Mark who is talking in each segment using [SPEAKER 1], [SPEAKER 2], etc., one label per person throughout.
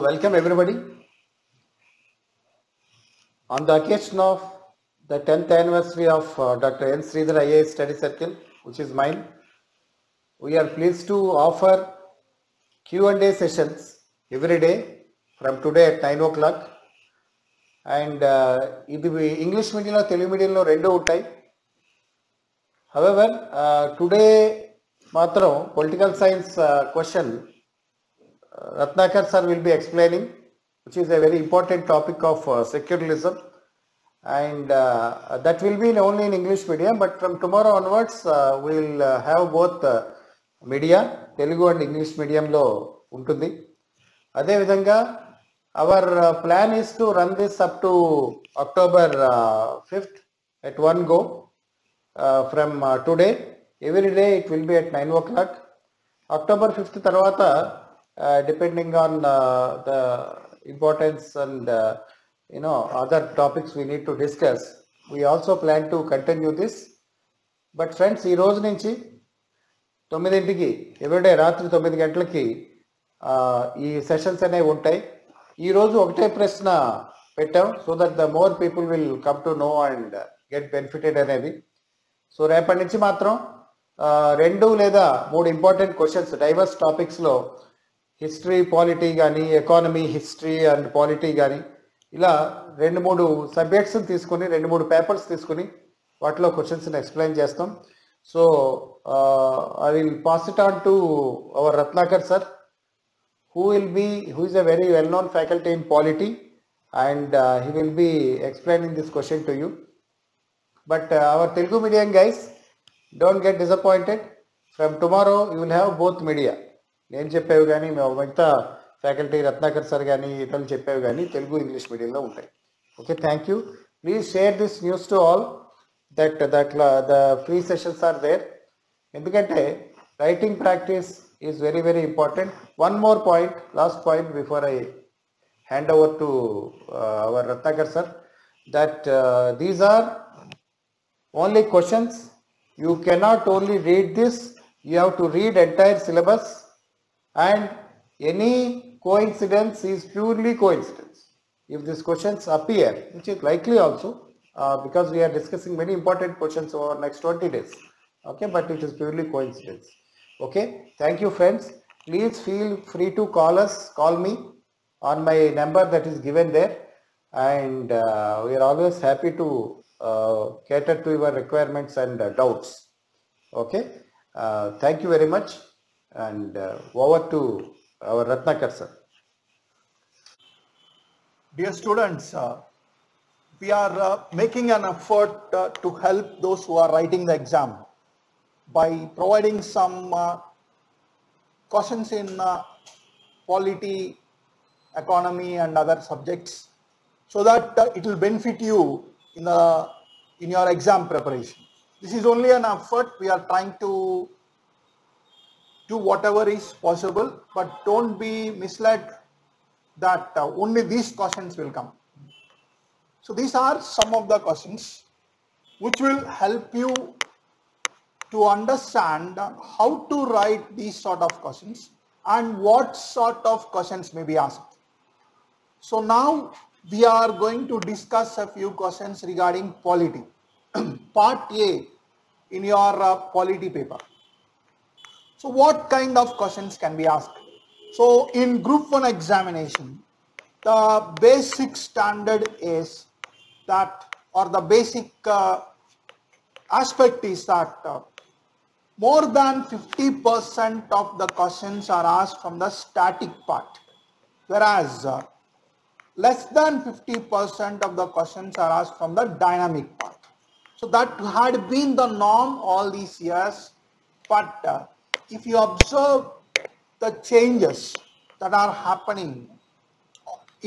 [SPEAKER 1] Welcome everybody on the occasion of the 10th anniversary of Dr. N. Sridhar IAS Study Circle, which is mine. We are pleased to offer Q&A sessions every day from today at 9 o'clock. And ఇది English మీడియంలో తెలుగు మీడియంలో రెండూ ఉంటాయి. However today మాత్రం political science question Ratnakar sir will be explaining, which is a very important topic of secularism, and that will be only in English medium, but from tomorrow onwards we will have both media, Telugu and English medium lo untundi. Ade vidhanga our plan is to run this up to October 5th at one go. From today, every day it will be at 9 o'clock. October 5th tarvata depending on the importance and other topics we need to discuss, we also plan to continue this. But friends, ee roju nunchi 9 గంటలకి everyday రాత్రి 9 గంటలకి ఈ sessions అనేవి ఉంటాయి. ఈ రోజు ఒకటే ప్రశ్న పెట్టాం, so that the more people will come to know and get benefited అనేది. సో రేపటి నుంచి మాత్రం 2 లేదా 3 ఇంపార్టెంట్ క్వశ్చన్స్ డైవర్స్ టాపిక్స్లో, హిస్టరీ పాలిటీ కానీ, ఎకానమీ హిస్టరీ అండ్ పాలిటీ కానీ, ఇలా 2-3 సబ్జెక్ట్స్ తీసుకుని 2-3 పేపర్స్ తీసుకుని వాటిలో క్వశ్చన్స్ని ఎక్స్ప్లెయిన్ చేస్తాం. So I will pass it on to our Ratnakar sir, who is a very well known faculty in polity, and he will be explaining this question to you. But our Telugu medium guys, don't get disappointed. From tomorrow you will have both media. నేను చెప్పేవి కానీ, మిగతా faculty Ratnakar sir కానీ ఇతరులు చెప్పేవి కానీ Telugu English మీడియంలో ఉంటాయి. Okay, thank you. Please share this news to all that the free sessions are there. ఎందుకంటే writing practice is very very important. One more point, last point before I hand over to our Ratnakar sir, that these are only questions. You cannot only read this, you have to read entire syllabus. And any coincidence is purely coincidence. If these questions appear, which is likely also, because we are discussing many important questions over next 20 days. Okay, but it is purely coincidence. Okay, thank you friends. Please feel free to call me on my number that is given there, and we are always happy to cater to your requirements and doubts. Okay, thank you very much. And over to our Ratnakar sir.
[SPEAKER 2] Dear students, we are making an effort to help those who are writing the exam by providing some questions in polity, economy and other subjects, so that it will benefit you in your exam preparation. This is only an effort. We are trying to do whatever is possible, but don't be misled that only these questions will come. So these are some of the questions which will help you to understand how to write these sort of questions and what sort of questions may be asked. So now we are going to discuss a few questions regarding polity. Part A in your polity paper. So what kind of questions can be asked? So in Group 1 examination, the basic standard is that, or the basic aspect is that more than 50% of the questions are asked from the static part, whereas less than 50% of the questions are asked from the dynamic part. So that had been the norm all these years, but if you observe the changes that are happening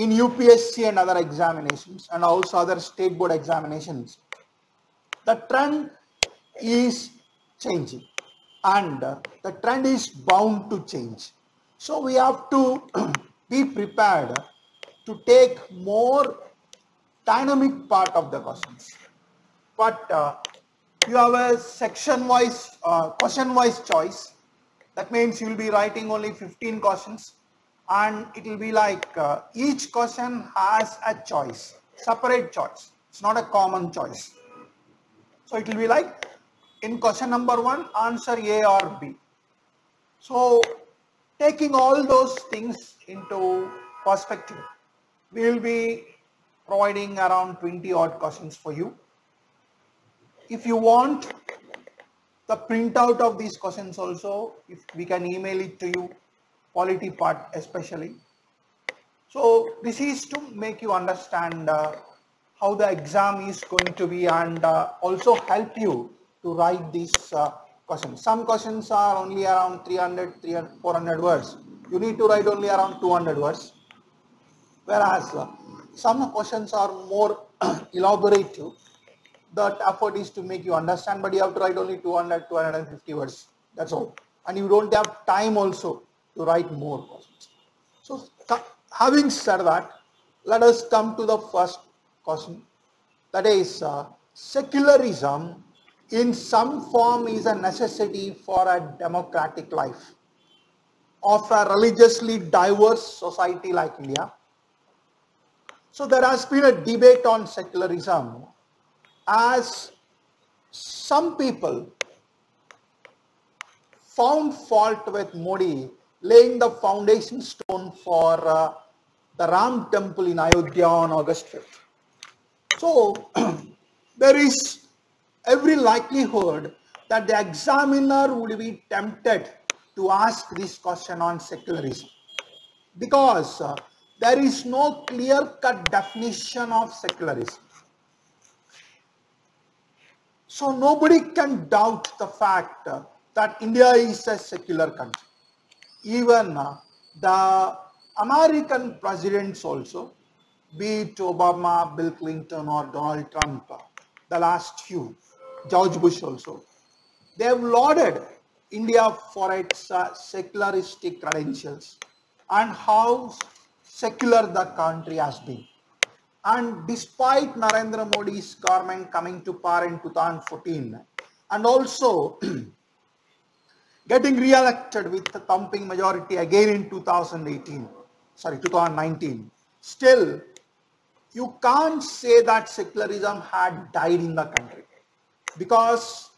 [SPEAKER 2] in UPSC and other examinations and also other state board examinations, the trend is changing and the trend is bound to change. So we have to be prepared to take more dynamic part of the questions. But you have a section wise, question wise choice. That means you will be writing only 15 questions and it will be like each question has a choice, separate choice. It's not a common choice. So it will be like in question number 1, answer A or B. So taking all those things into perspective, we will be providing around 20 odd questions for you. If you want the printout of these questions also, if we can email it to you, polity part especially. So this is to make you understand how the exam is going to be, and also help you to write these questions. Some questions are only around 300, 400 words. You need to write only around 200 words. Whereas some questions are more elaborative. The effort is to make you understand, but you have to write only 200, 250 words. That's all. And you don't have time also to write more questions. So having said that, let us come to the first question. That is, secularism in some form is a necessity for a democratic life of a religiously diverse society like India. So there has been a debate on secularism, as some people found fault with Modi laying the foundation stone for the Ram temple in Ayodhya on August 5th. So there is every likelihood that the examiner would be tempted to ask this question on secularism, because there is no clear-cut definition of secularism. So nobody can doubt the fact that India is a secular country. Even the American presidents also, be it Obama, Bill Clinton or Donald Trump, the last few, George Bush also, they have lauded India for its secularistic credentials and how secular the country has been. And despite Narendra Modi's government coming to power in 2014 and also getting re-elected with a thumping majority again in 2019, still you can't say that secularism had died in the country, because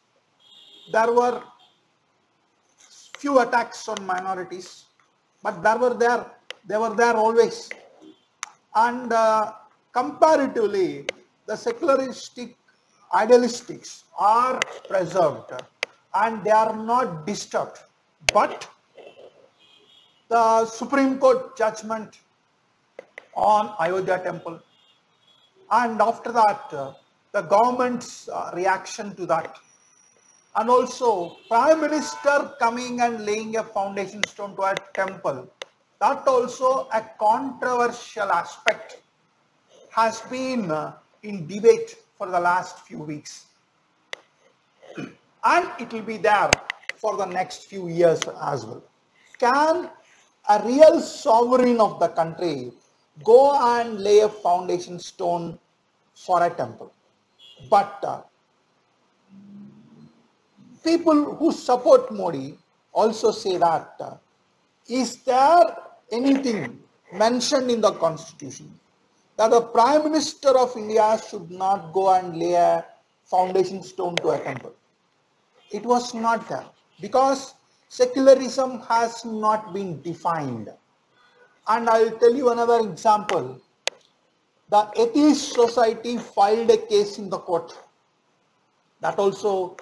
[SPEAKER 2] there were few attacks on minorities, but they were there always. And comparatively, the secularistic idealistics are preserved and they are not disturbed. But the Supreme Court judgment on Ayodhya temple, and after that the government's reaction to that, and also Prime Minister coming and laying a foundation stone to a temple, that also a controversial aspect has been in debate for the last few weeks, and it will be there for the next few years as well. Can a real sovereign of the country go and lay a foundation stone for a temple? But people who support Modi also say that is there anything mentioned in the constitution that the Prime Minister of India should not go and lay a foundation stone to a temple? It was not there, because secularism has not been defined. And I will tell you another example. The Atheist Society filed a case in the court. That also,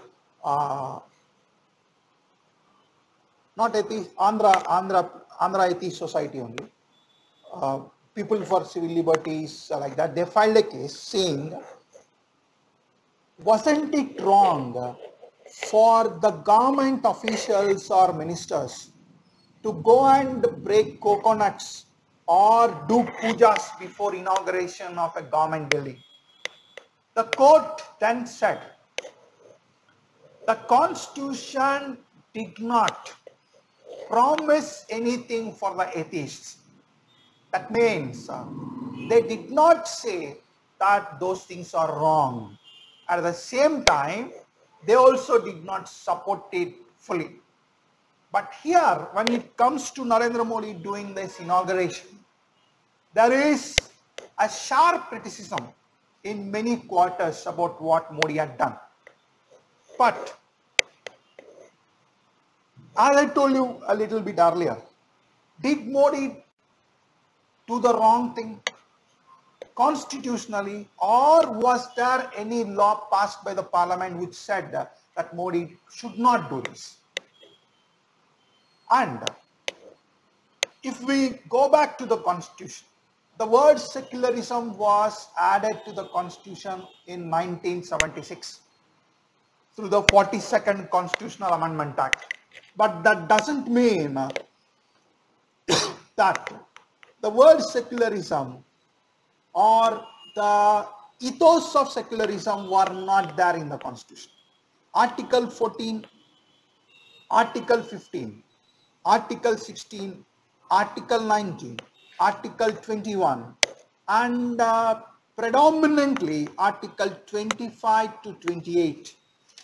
[SPEAKER 2] not Atheist, Andhra Atheist Society only. People for Civil Liberties like that, they filed a case saying, wasn't it wrong for the government officials or ministers to go and break coconuts or do pujas before inauguration of a government building? The court then said, the constitution did not promise anything for the atheists. That means they did not say that those things are wrong. At the same time, they also did not support it fully. But here, when it comes to Narendra Modi doing this inauguration, there is a sharp criticism in many quarters about what Modi had done. But as I told you a little bit earlier, did Modi do the wrong thing constitutionally, or was there any law passed by the parliament which said that Modi should not do this? And if we go back to the constitution, the word secularism was added to the constitution in 1976 through the 42nd Constitutional Amendment Act. But that doesn't mean that the word secularism or the ethos of secularism were not there in the constitution. Article 14, Article 15, Article 16, Article 19, Article 21, and predominantly Article 25 to 28,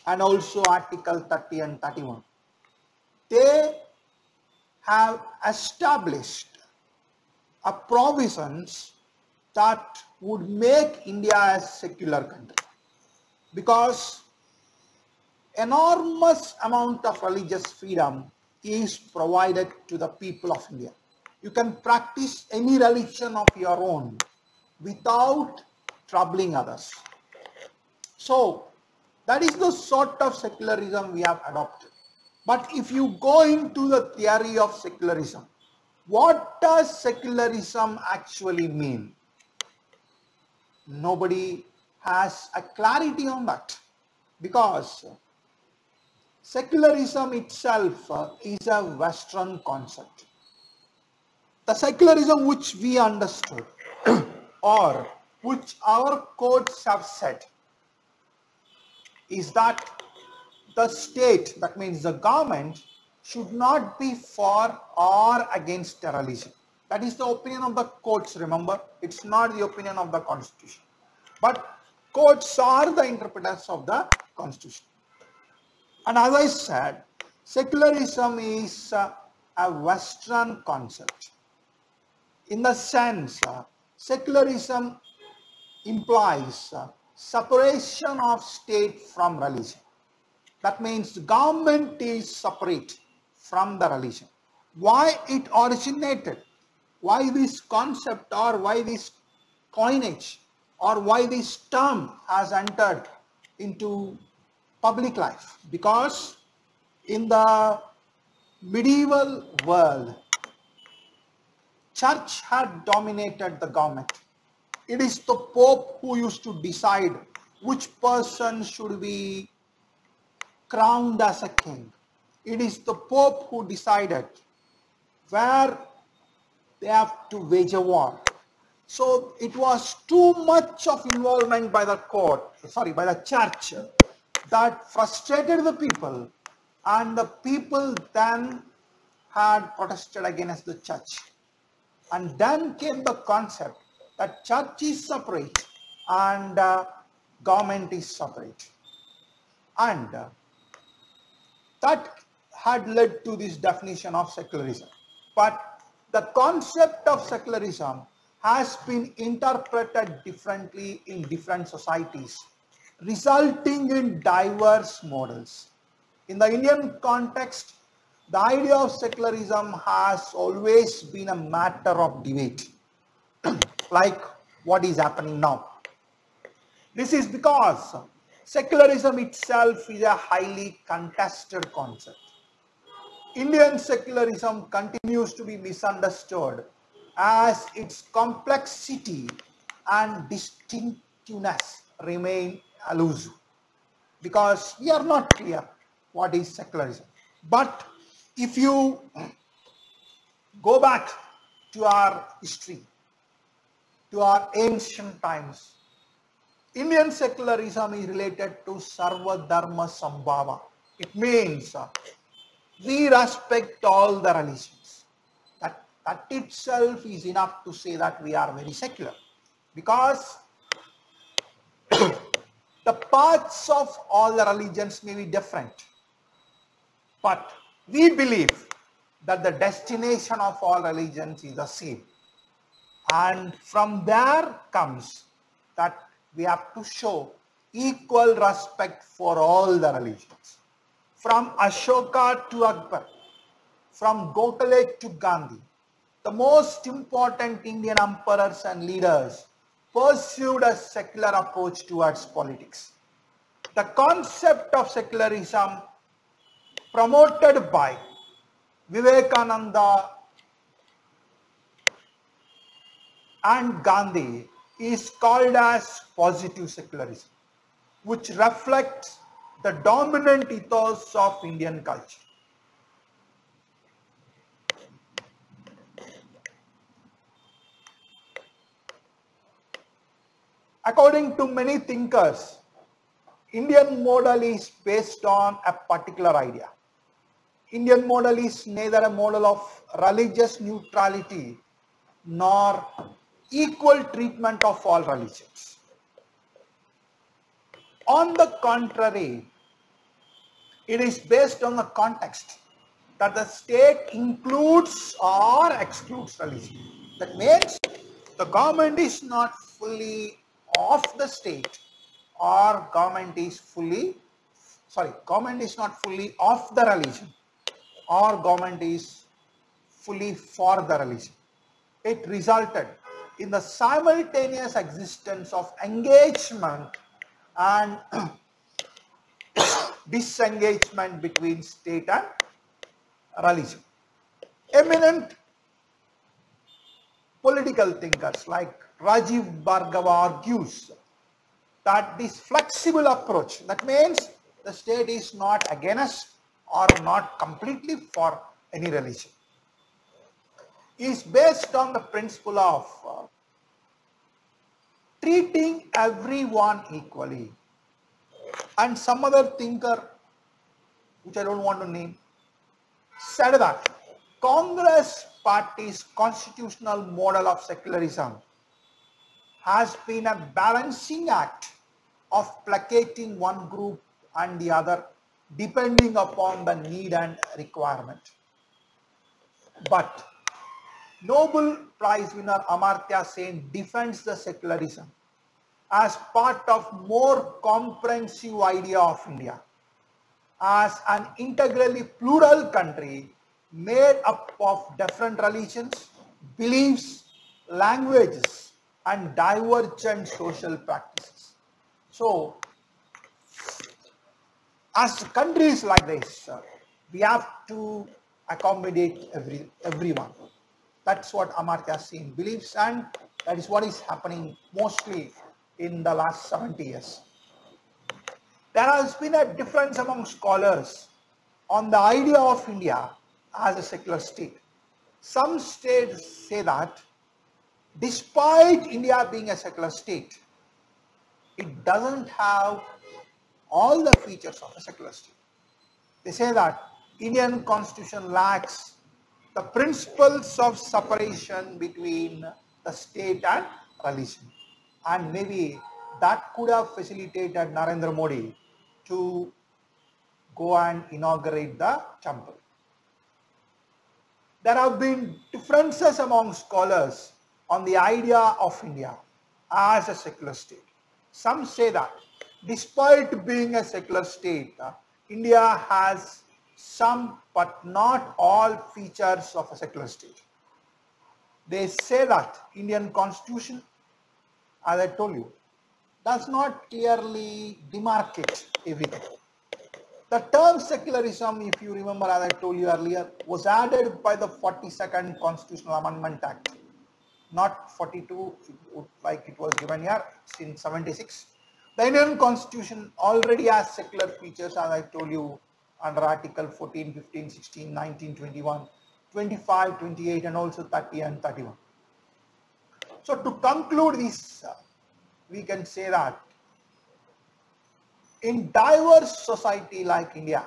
[SPEAKER 2] and also Article 30 and 31. They have established a provisions that would make India a secular country, because enormous amount of religious freedom is provided to the people of India. You can practice any religion of your own without troubling others. So that is the sort of secularism we have adopted. But if you go into the theory of secularism, what does secularism actually mean? Nobody has a clarity on that, because secularism itself is a Western concept. The secularism which we understood or which our courts have said is that the state, that means the government, should not be for or against a religion. That is the opinion of the courts, remember. It's not the opinion of the constitution. But courts are the interpreters of the constitution. And as I said, secularism is a Western concept. In the sense, secularism implies separation of state from religion. That means the government is separate from the religion. Why it originated? Why this concept, or why this coinage, or why this term has entered into public life? Because in the medieval world, church had dominated the government. It is the Pope who used to decide which person should be crowned as a king. It is the Pope who decided where they have to wage a war. So it was too much of involvement by the by the church, that frustrated the people, and the people then had protested against the church. And then came the concept that church is separate and government is separate. And that had led to this definition of secularism. But the concept of secularism has been interpreted differently in different societies, resulting in diverse models. In the Indian context, the idea of secularism has always been a matter of debate, like what is happening now. This is because secularism itself is a highly contested concept. Indian secularism continues to be misunderstood as its complexity and distinctiveness remain elusive, because we are not clear what is secularism. But if you go back to our history, to our ancient times, Indian secularism is related to Sarva Dharma Sambhava. It means we respect all the religions. That itself is enough to say that we are very secular, because the paths of all the religions may be different, but We believe that the destination of all religions is the same. And from there comes that we have to show equal respect for all the religions. From Ashoka to Akbar, from Gokhale to Gandhi, the most important Indian emperors and leaders pursued a secular approach towards politics. The concept of secularism promoted by Vivekananda and Gandhi is called as positive secularism, which reflects the dominant ethos of Indian culture. According to many thinkers, Indian model is based on a particular idea. Indian model is neither a model of religious neutrality nor equal treatment of all religions. On the contrary, it is based on the context that the state includes or excludes religion. That means the government is not fully of the state, or government is not fully of the religion, or government is fully for the religion. It resulted in the simultaneous existence of engagement and disengagement between state and religion. Eminent political thinkers like Rajiv Bhargava argues that this flexible approach, that means the state is not against or not completely for any religion, is based on the principle of treating everyone equally. And some other thinker, which I don't want to name, said that Congress Party's constitutional model of secularism has been a balancing act of placating one group and the other depending upon the need and requirement. But Nobel Prize winner Amartya Sen defends the secularism as part of more comprehensive idea of India as an integrally plural country made up of different religions, beliefs, languages, and divergent social practices. So, as countries like this, we have to accommodate everyone. That's what Amartya Sen believes, and that is what is happening mostly in the last 70 years. There has been a difference among scholars on the idea of India as a secular state. Some states say that despite India being a secular state, it doesn't have all the features of a secular state. They say that Indian constitution lacks the principles of separation between the state and religion. And maybe that could have facilitated Narendra Modi to go and inaugurate the temple. There have been differences among scholars on the idea of India as a secular state. Some say that despite being a secular state, India has some but not all features of a secular state. They say that Indian constitution, as I told you, does not clearly demarcate everything. The term secularism, if you remember, as I told you earlier, was added by the 42nd Constitutional Amendment Act, not 42 like it was given here in 76. The Indian Constitution already has secular features, as I told you, under Article 14, 15, 16, 19, 21, 25, 28, and also 30 and 31. So to conclude this, we can say that in diverse society like India,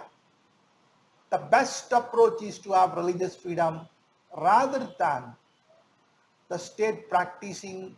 [SPEAKER 2] the best approach is to have religious freedom rather than the state practicing